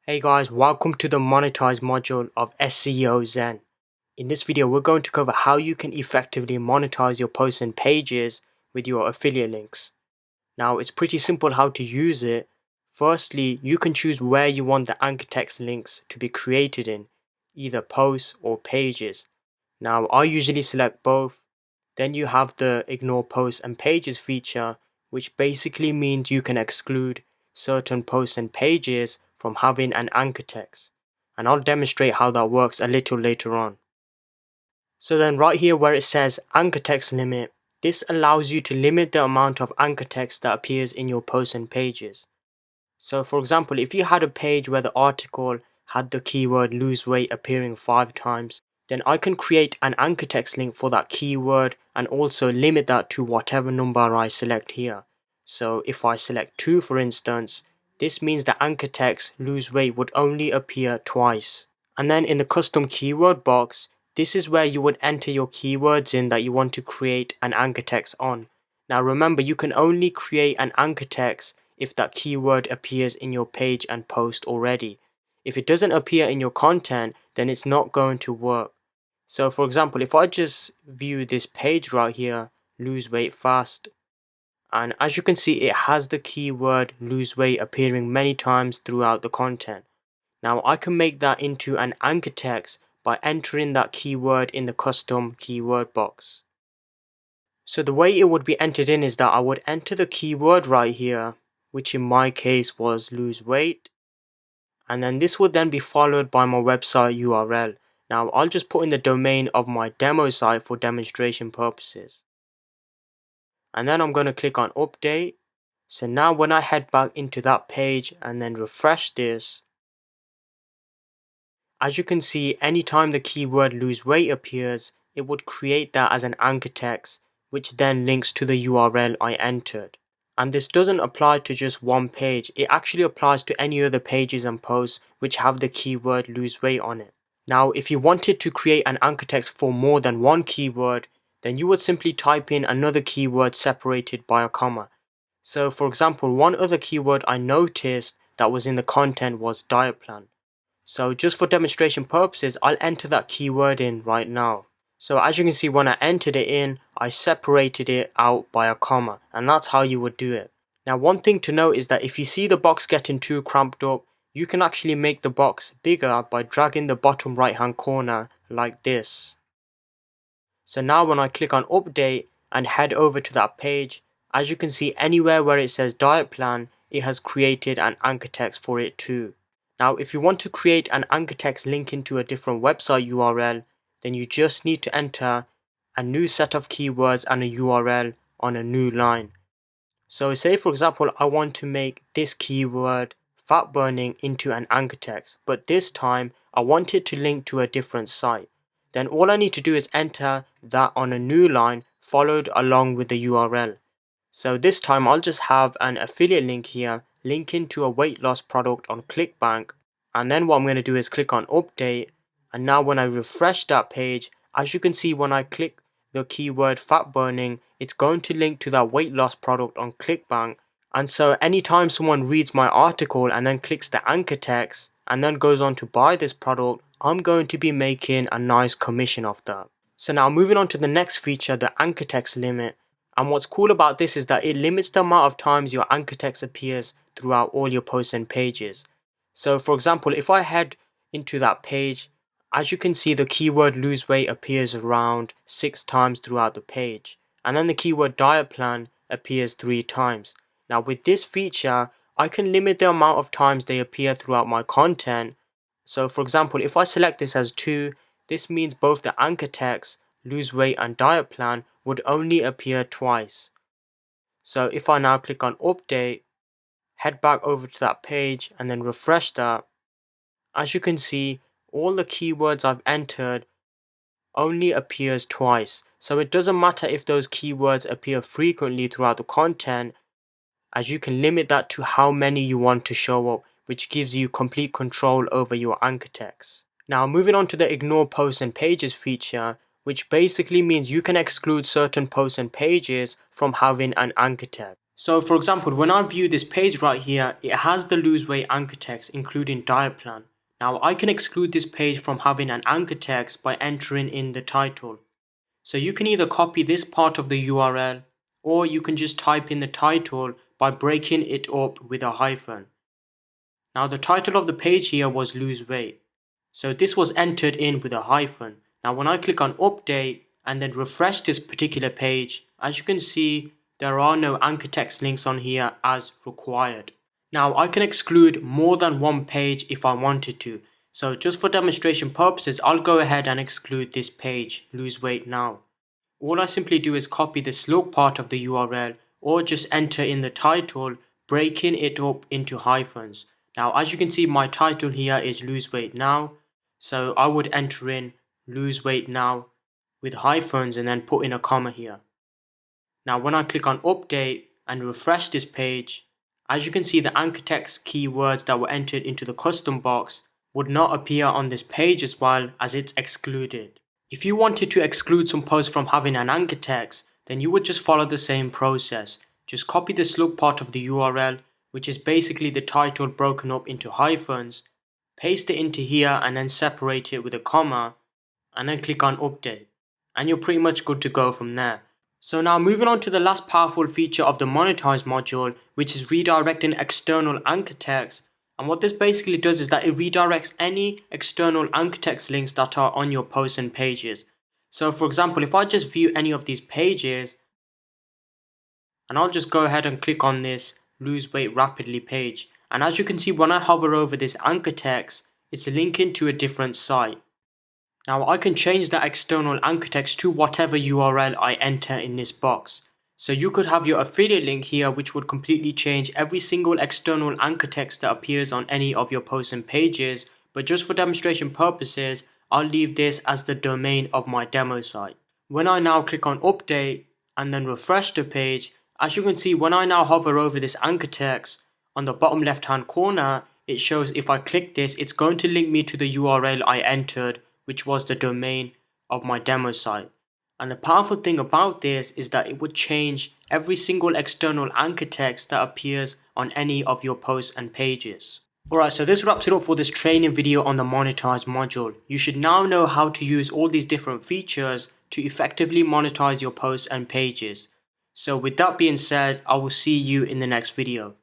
Hey guys, welcome to the Monetize module of SEO Zen. In this video, we're going to cover how you can effectively monetize your posts and pages with your affiliate links. Now, it's pretty simple how to use it. Firstly, you can choose where you want the anchor text links to be created in, either posts or pages. Now, I usually select both. Then you have the Ignore Posts and Pages feature, which basically means you can exclude certain posts and pages from having an anchor text. And I'll demonstrate how that works a little later on. So then right here where it says anchor text limit, this allows you to limit the amount of anchor text that appears in your posts and pages. So for example, if you had a page where the article had the keyword lose weight appearing 5 times, then I can create an anchor text link for that keyword and also limit that to whatever number I select here. So if I select 2 for instance, this means the anchor text lose weight would only appear twice. And then in the custom keyword box, this is where you would enter your keywords in that you want to create an anchor text on. Now remember, you can only create an anchor text if that keyword appears in your page and post already. If it doesn't appear in your content, then it's not going to work. So for example, if I just view this page right here, lose weight fast, and as you can see, it has the keyword lose weight appearing many times throughout the content. Now I can make that into an anchor text by entering that keyword in the custom keyword box. So the way it would be entered in is that I would enter the keyword right here, which in my case was lose weight, and then this would then be followed by my website URL. Now I'll just put in the domain of my demo site for demonstration purposes. And then I'm going to click on update. So now when I head back into that page and then refresh this, as you can see, anytime the keyword lose weight appears, it would create that as an anchor text, which then links to the URL I entered. And this doesn't apply to just one page, it actually applies to any other pages and posts which have the keyword lose weight on it. Now, if you wanted to create an anchor text for more than one keyword, then you would simply type in another keyword separated by a comma. So for example, one other keyword I noticed that was in the content was diet plan. So just for demonstration purposes, I'll enter that keyword in right now. So as you can see, when I entered it in, I separated it out by a comma, and that's how you would do it. Now one thing to note is that if you see the box getting too cramped up, you can actually make the box bigger by dragging the bottom right hand corner like this. So now when I click on update and head over to that page, as you can see, anywhere where it says diet plan, it has created an anchor text for it too. Now if you want to create an anchor text linking to a different website URL, then you just need to enter a new set of keywords and a URL on a new line. So say for example, I want to make this keyword fat burning into an anchor text, but this time I want it to link to a different site. Then all I need to do is enter that on a new line followed along with the URL. So this time I'll just have an affiliate link here linking to a weight loss product on ClickBank, and then what I'm going to do is click on update, and now when I refresh that page, as you can see, when I click the keyword fat burning, it's going to link to that weight loss product on ClickBank. And so anytime someone reads my article and then clicks the anchor text and then goes on to buy this product, I'm going to be making a nice commission off that. So now moving on to the next feature, the anchor text limit. And what's cool about this is that it limits the amount of times your anchor text appears throughout all your posts and pages. So for example, if I head into that page, as you can see, the keyword lose weight appears around 6 times throughout the page, and then the keyword diet plan appears 3 times. Now with this feature, I can limit the amount of times they appear throughout my content. So for example, if I select this as 2, this means both the anchor text, lose weight and diet plan would only appear twice. So if I now click on update, head back over to that page and then refresh that, as you can see, all the keywords I've entered only appears twice. So it doesn't matter if those keywords appear frequently throughout the content, as you can limit that to how many you want to show up, which gives you complete control over your anchor text. Now moving on to the ignore posts and pages feature, which basically means you can exclude certain posts and pages from having an anchor text. So for example, when I view this page right here, it has the lose weight anchor text including diet plan. Now I can exclude this page from having an anchor text by entering in the title. So you can either copy this part of the URL or you can just type in the title by breaking it up with a hyphen. Now the title of the page here was lose weight. So this was entered in with a hyphen. Now when I click on update and then refresh this particular page, as you can see, there are no anchor text links on here as required. Now I can exclude more than one page if I wanted to. So just for demonstration purposes, I'll go ahead and exclude this page, lose weight now. All I simply do is copy the slug part of the URL or just enter in the title, breaking it up into hyphens. Now as you can see, my title here is lose weight now. So I would enter in lose weight now with hyphens and then put in a comma here. Now when I click on update and refresh this page, as you can see, the anchor text keywords that were entered into the custom box would not appear on this page as well, as it's excluded. If you wanted to exclude some posts from having an anchor text, then you would just follow the same process. Just copy the slug part of the URL, which is basically the title broken up into hyphens, paste it into here and then separate it with a comma, and then click on update. And you're pretty much good to go from there. So now moving on to the last powerful feature of the Monetize module, which is redirecting external anchor text. And what this basically does is that it redirects any external anchor text links that are on your posts and pages. So for example, if I just view any of these pages, and I'll just go ahead and click on this lose weight rapidly page. And as you can see, when I hover over this anchor text, it's linking to a different site. Now I can change that external anchor text to whatever URL I enter in this box. So you could have your affiliate link here, which would completely change every single external anchor text that appears on any of your posts and pages. But just for demonstration purposes, I'll leave this as the domain of my demo site. When I now click on update and then refresh the page, as you can see, when I now hover over this anchor text, on the bottom left hand corner, it shows if I click this, it's going to link me to the URL I entered, which was the domain of my demo site. And the powerful thing about this is that it would change every single external anchor text that appears on any of your posts and pages. Alright, so this wraps it up for this training video on the Monetize module. You should now know how to use all these different features to effectively monetize your posts and pages. So with that being said, I will see you in the next video.